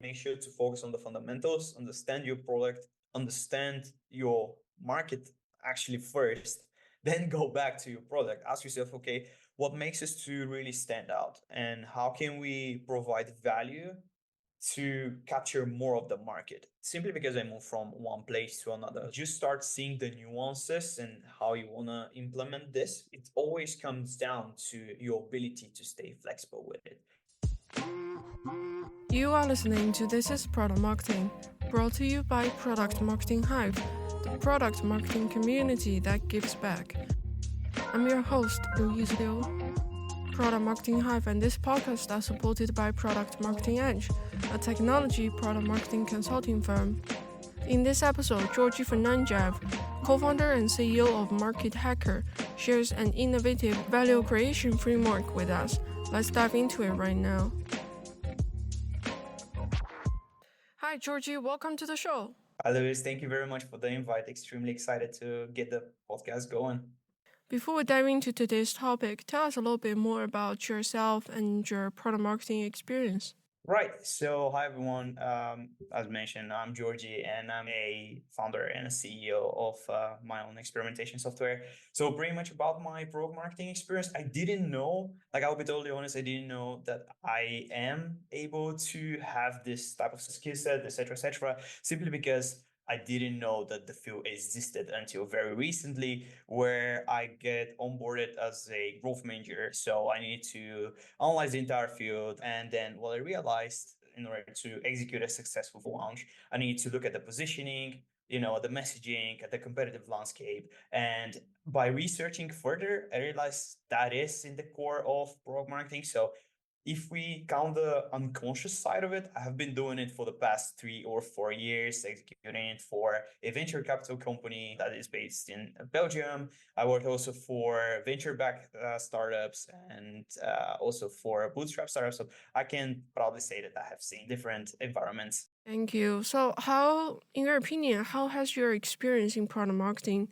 make sure to focus on the fundamentals, understand your product, understand your market actually first, then go back to your product. Ask yourself, okay, what makes us to really stand out and how can we provide value to capture more of the market? Simply because I moved from one place to another, just start seeing the nuances and how you want to implement this. It always comes down to your ability to stay flexible with it. You are listening to This is Product Marketing, brought to you by Product Marketing Hive, the product marketing community that gives back. I'm your host, Louise Liu. Product Marketing Hive and this podcast are supported by Product Marketing Edge, a technology product marketing consulting firm. In this episode, Georgi Furnadzhiev, co-founder and CEO of MarketHackr, shares an innovative value creation framework with us. Let's dive into it right now. Hi, Georgi. Welcome to the show. Hi, Louis. Thank you very much for the invite. Extremely excited to get the podcast going. Before we dive into today's topic, tell us a little bit more about yourself and your product marketing experience. Right. So, hi, everyone. As mentioned, I'm Georgi, and I'm a founder and a CEO of my own experimentation software. So, pretty much about my product marketing experience, I didn't know, I'll be totally honest, I didn't know that I am able to have this type of skill set, etc., simply because I didn't know that the field existed until very recently, where I get onboarded as a growth manager. So I need to analyze the entire field. And then what I realized, in order to execute a successful launch, I need to look at the positioning, the messaging, at the competitive landscape. And by researching further, I realized that is in the core of product marketing. So if we count the unconscious side of it, I have been doing it for the past 3 or 4 years, executing it for a venture capital company that is based in Belgium. I worked also for venture-backed startups and also for bootstrap startups. So I can probably say that I have seen different environments. Thank you. So in your opinion, how has your experience in product marketing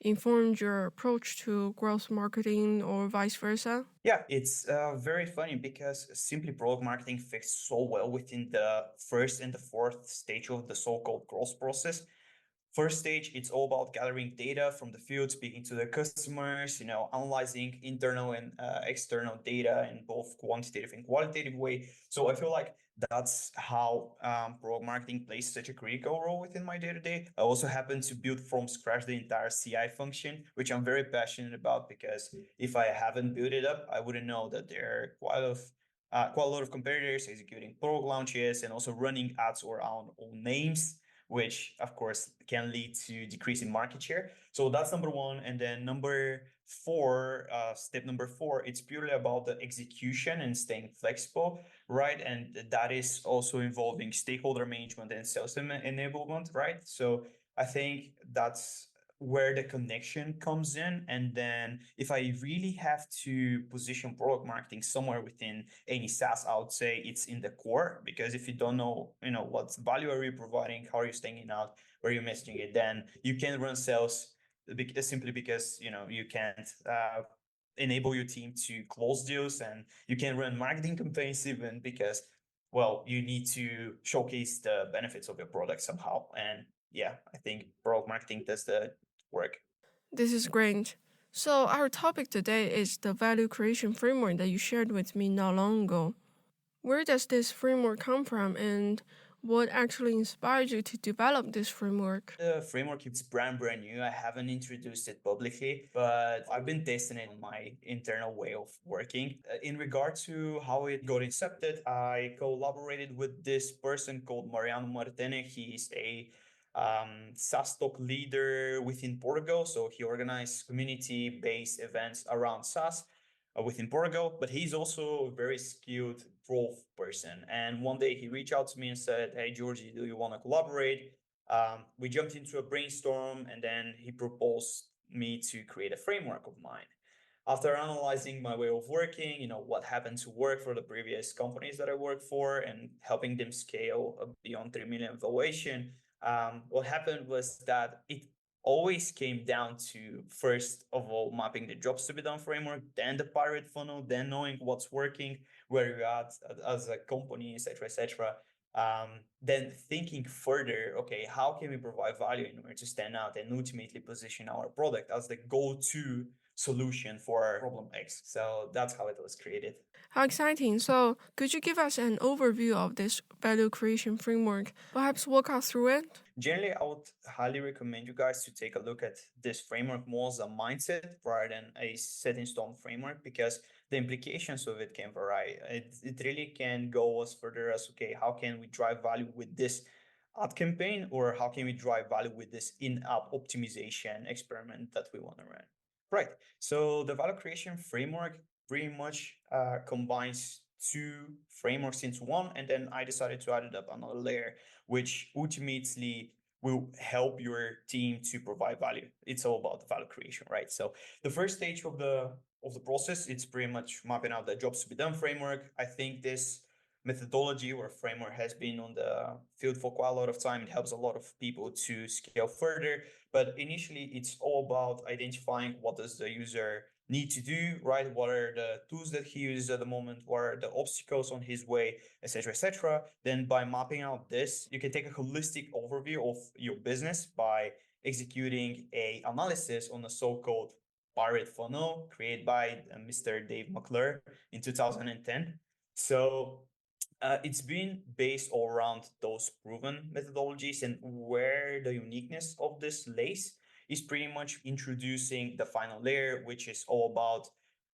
informed your approach to growth marketing or vice versa? Yeah, it's very funny because simply product marketing fits so well within the first and the fourth stage of the so-called growth process. First stage, it's all about gathering data from the field, speaking to the customers, analyzing internal and external data in both quantitative and qualitative way. So I feel like that's how product marketing plays such a critical role within my day-to-day. I also happen to build from scratch the entire CI function, which I'm very passionate about, because if I haven't built it up, I wouldn't know that there are quite a lot of competitors executing product launches and also running ads or our own names, which of course can lead to decrease in market share. So that's number one. And then step number four, it's purely about the execution and staying flexible, right? And that is also involving stakeholder management and sales enablement, right? So I think that's where the connection comes in. And then if I really have to position product marketing somewhere within any SaaS, I would say it's in the core, because if you don't know, what value are you providing, how are you standing out, where are you messaging it, then you can run sales simply because, you can't enable your team to close deals, and you can run marketing campaigns even because, well, you need to showcase the benefits of your product somehow. And yeah, I think product marketing does the work. This is great. So our topic today is the value creation framework that you shared with me not long ago. Where does this framework come from, and what actually inspired you to develop this framework? The framework is brand new. I haven't introduced it publicly, but I've been testing it on my internal way of working. In regard to how it got accepted, I collaborated with this person called Mariano Martene. He's a SaaS talk leader within Portugal. So he organized community-based events around SaaS within Portugal, but he's also a very skilled growth person. And one day he reached out to me and said, "Hey, Georgie, do you want to collaborate?" We jumped into a brainstorm, and then he proposed me to create a framework of mine. After analyzing my way of working, what happened to work for the previous companies that I worked for and helping them scale beyond 3 million valuation, what happened was that it always came down to, first of all, mapping the jobs to be done framework, then the pirate funnel, then knowing what's working, where you're at as a company, etc., etc. Then thinking further, okay, how can we provide value in order to stand out and ultimately position our product as the go-to solution for problem X? So that's how it was created. How exciting. So, could you give us an overview of this value creation framework? Perhaps walk us through it? Generally, I would highly recommend you guys to take a look at this framework more as a mindset rather than a set in stone framework, because the implications of it can vary. It really can go as further as, okay, how can we drive value with this ad campaign, or how can we drive value with this in-app optimization experiment that we want to run? Right. So the value creation framework pretty much combines two frameworks into one, and then I decided to add it up another layer, which ultimately will help your team to provide value. It's all about the value creation, right? So the first stage of the process, it's pretty much mapping out the jobs to be done framework. I think this methodology or framework has been on the field for quite a lot of time. It helps a lot of people to scale further, but initially it's all about identifying what does the user need to do, right? What are the tools that he uses at the moment? What are the obstacles on his way, etc., etc. Then by mapping out this, you can take a holistic overview of your business by executing a analysis on a so-called pirate funnel created by Mr. Dave McClure in 2010. So it's been based all around those proven methodologies, and where the uniqueness of this lays is pretty much introducing the final layer, which is all about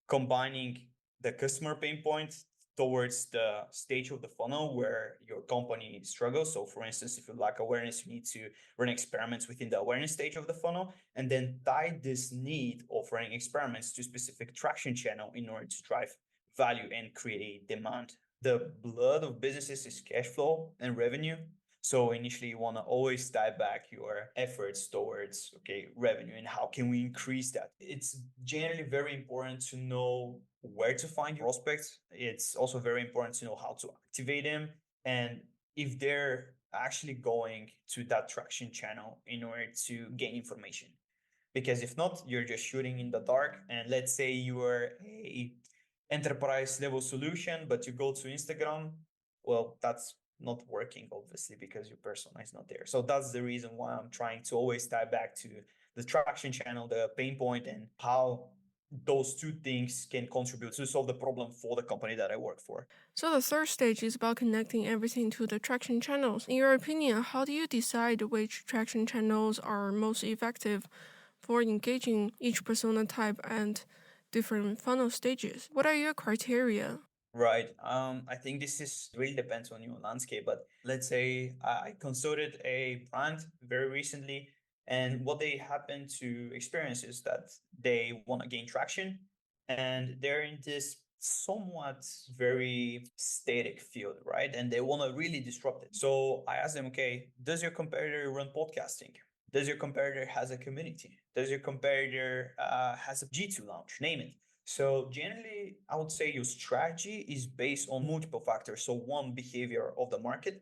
combining the customer pain point towards the stage of the funnel where your company struggles. So for instance, if you lack awareness, you need to run experiments within the awareness stage of the funnel, and then tie this need of running experiments to specific traction channel in order to drive value and create a demand. The blood of businesses is cash flow and revenue. So initially, you want to always tie back your efforts towards, okay, revenue and how can we increase that. It's generally very important to know where to find your prospects. It's also very important to know how to activate them and if they're actually going to that traction channel in order to gain information. Because if not, you're just shooting in the dark. And let's say you are a enterprise level solution, but you go to Instagram, well, that's not working, obviously, because your persona is not there. So that's the reason why I'm trying to always tie back to the traction channel, the pain point, and how those two things can contribute to solve the problem for the company that I work for. So, the third stage is about connecting everything to the traction channels. In your opinion, how do you decide which traction channels are most effective for engaging each persona type and different funnel stages? What are your criteria? Right. I think this is really depends on your landscape, but let's say I consulted a brand very recently, and what they happen to experience is that they want to gain traction, and they're in this somewhat very static field, right? And they want to really disrupt it. So I asked them, okay, does your competitor run podcasting? Does your competitor has a community? Does your competitor has a G2 launch? Name it. So generally, I would say your strategy is based on multiple factors. So one, behavior of the market.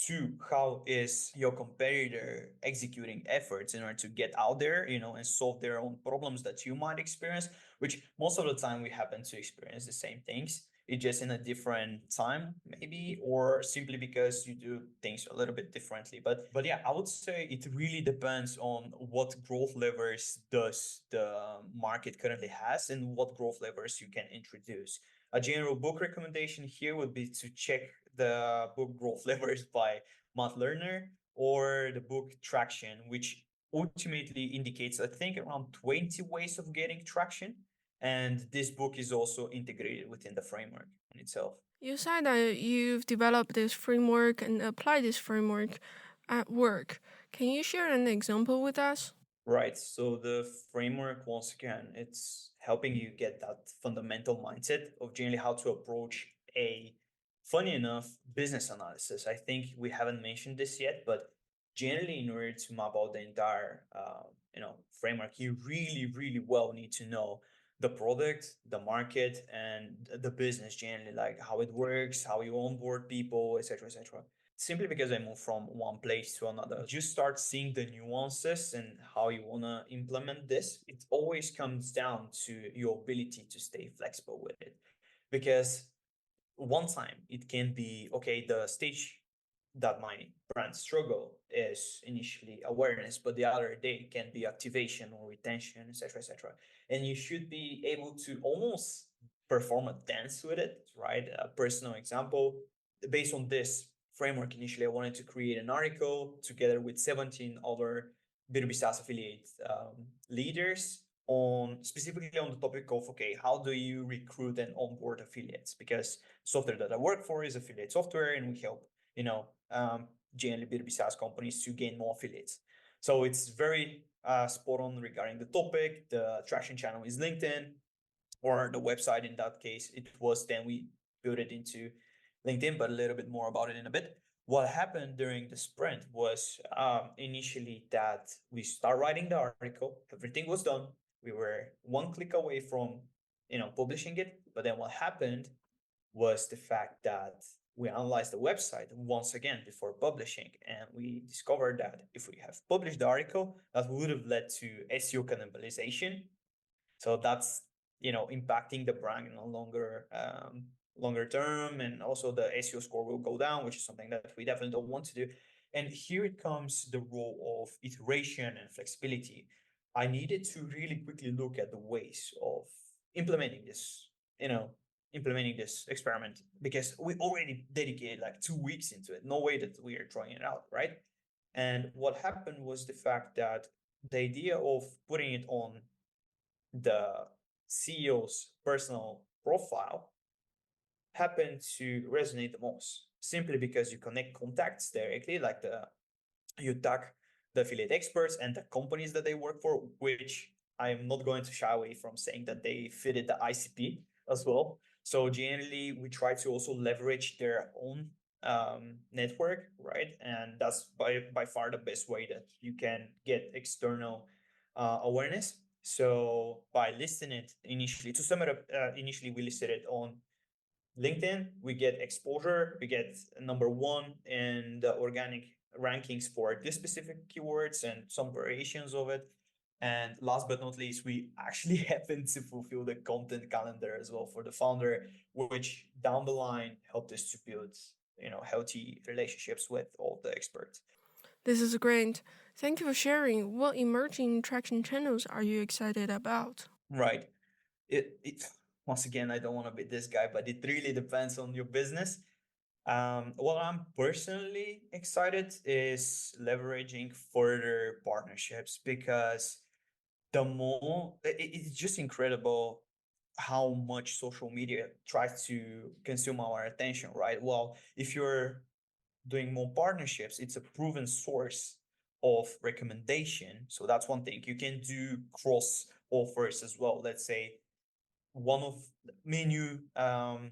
Two, how is your competitor executing efforts in order to get out there, and solve their own problems that you might experience, which most of the time we happen to experience the same things. It's just in a different time, maybe, or simply because you do things a little bit differently. But yeah, I would say it really depends on what growth levers does the market currently has and what growth levers you can introduce. A general book recommendation here would be to check the book Growth Levers by Matt Lerner, or the book Traction, which ultimately indicates, I think, around 20 ways of getting traction. And this book is also integrated within the framework in itself. You said that you've developed this framework and applied this framework at work. Can you share an example with us? Right. So the framework, once again, it's helping you get that fundamental mindset of generally how to approach a, funny enough, business analysis. I think we haven't mentioned this yet, but generally, in order to map out the entire, framework, you really, really well need to know the product, the market, and the business generally, like how it works, how you onboard people, etc., etc. Simply because I moved from one place to another, you start seeing the nuances and how you want to implement this. It always comes down to your ability to stay flexible with it. Because one time it can be, okay, the stage that my brand struggle is initially awareness, but the other day can be activation or retention, etc., etc. And you should be able to almost perform a dance with it, right? A personal example. Based on this framework, initially, I wanted to create an article together with 17 other B2B SaaS affiliate leaders on specifically on the topic of, okay, how do you recruit and onboard affiliates? Because software that I work for is affiliate software, and we help, generally B2B SaaS companies to gain more affiliates. So it's very spot on regarding the topic. The traction channel is LinkedIn, or the website in that case. It was, then we built it into LinkedIn, but a little bit more about it in a bit. What happened during the sprint was initially that we start writing the article, everything was done. We were one click away from publishing it. But then what happened was the fact that we analyzed the website once again before publishing, and we discovered that if we have published the article, that would have led to SEO cannibalization. So that's impacting the brand in a longer term, and also the SEO score will go down, which is something that we definitely don't want to do. And here it comes the role of iteration and flexibility. I needed to really quickly look at the ways of implementing this experiment, because we already dedicated like 2 weeks into it. No way that we are trying it out, right? And what happened was the fact that the idea of putting it on the CEO's personal profile happened to resonate the most, simply because you connect contacts directly, like you tag the affiliate experts and the companies that they work for, which I am not going to shy away from saying that they fitted the ICP as well. So generally, we try to also leverage their own network, right? And that's by far the best way that you can get external awareness. So by listing it initially, to sum it up, initially we listed it on LinkedIn. We get exposure, we get number one in the organic rankings for this specific keywords and some variations of it. And last but not least, we actually happen to fulfill the content calendar as well for the founder, which down the line helped us to build healthy relationships with all the experts. This is great. Thank you for sharing. What emerging traction channels are you excited about? Right. It once again, I don't want to be this guy, but it really depends on your business. What I'm personally excited is leveraging further partnerships, because it's just incredible how much social media tries to consume our attention, right? Well, if you're doing more partnerships, it's a proven source of recommendation. So that's one thing. You can do cross offers as well. Let's say one of me and you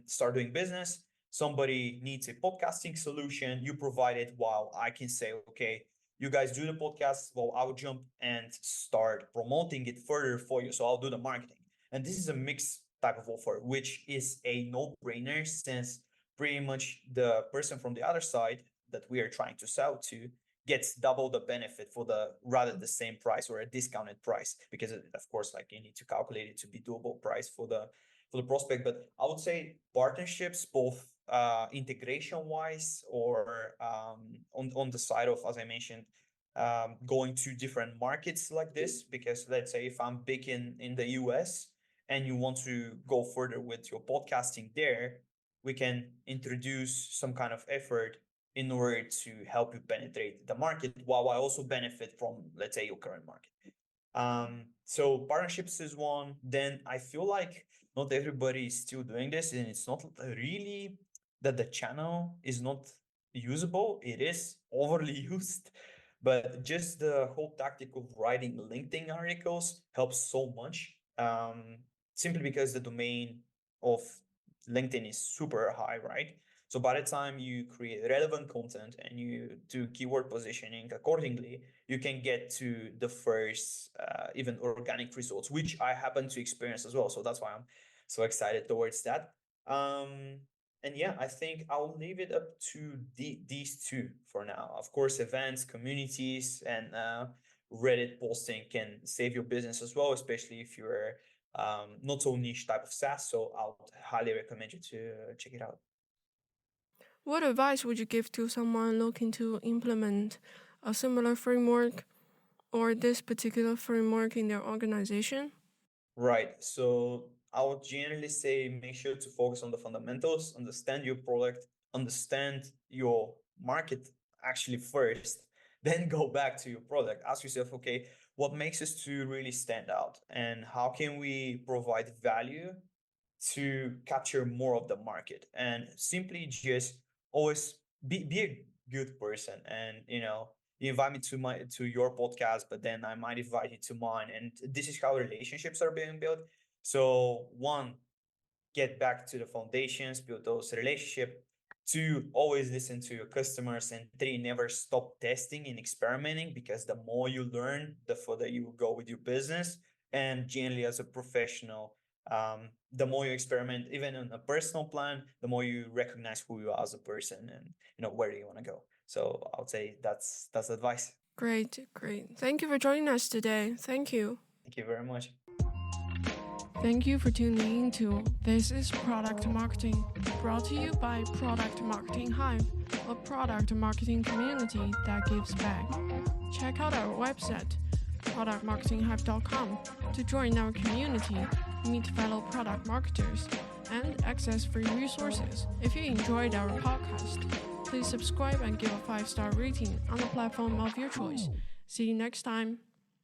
start doing business. Somebody needs a podcasting solution. You provide it, while I can say, okay, you guys do the podcast. Well, I'll jump and start promoting it further for you. So I'll do the marketing. And this is a mixed type of offer, which is a no-brainer, since pretty much the person from the other side that we are trying to sell to gets double the benefit for the same price or a discounted price, because of course, like, you need to calculate it to be doable price for the prospect. But I would say partnerships, both integration wise, or on the side of, as I mentioned, going to different markets like this, because let's say if I'm big in the US and you want to go further with your podcasting there, we can introduce some kind of effort in order to help you penetrate the market, while I also benefit from, let's say, your current market. So partnerships is one. Then I feel like not everybody is still doing this, and it's not really that the channel is not usable. It is overly used, but just the whole tactic of writing LinkedIn articles helps so much. Simply because the domain of LinkedIn is super high, right? So by the time you create relevant content and you do keyword positioning accordingly, you can get to the first even organic results, which I happen to experience as well. So that's why I'm so excited towards that. And yeah, I think I'll leave it up to these two for now. Of course, events, communities, and Reddit posting can save your business as well, especially if you're not so niche type of SaaS. So I'll highly recommend you to check it out. What advice would you give to someone looking to implement a similar framework or this particular framework in their organization? Right. So I would generally say make sure to focus on the fundamentals, understand your product, understand your market actually first, then go back to your product. Ask yourself, okay, what makes us to really stand out and how can we provide value to capture more of the market? And simply just always be a good person. And you invite me to your podcast, but then I might invite you to mine, and this is how relationships are being built. So one, get back to the foundations, build those relationships. Two, always listen to your customers. And three, never stop testing and experimenting, because the more you learn, the further you will go with your business. And generally, as a professional, the more you experiment, even on a personal plan, the more you recognize who you are as a person and where do you want to go. So I would say that's advice. Great. Thank you for joining us today. Thank you. Thank you very much. Thank you for tuning in to This is Product Marketing, brought to you by Product Marketing Hive, a product marketing community that gives back. Check out our website, productmarketinghive.com, to join our community, meet fellow product marketers, and access free resources. If you enjoyed our podcast, please subscribe and give a 5-star rating on the platform of your choice. See you next time.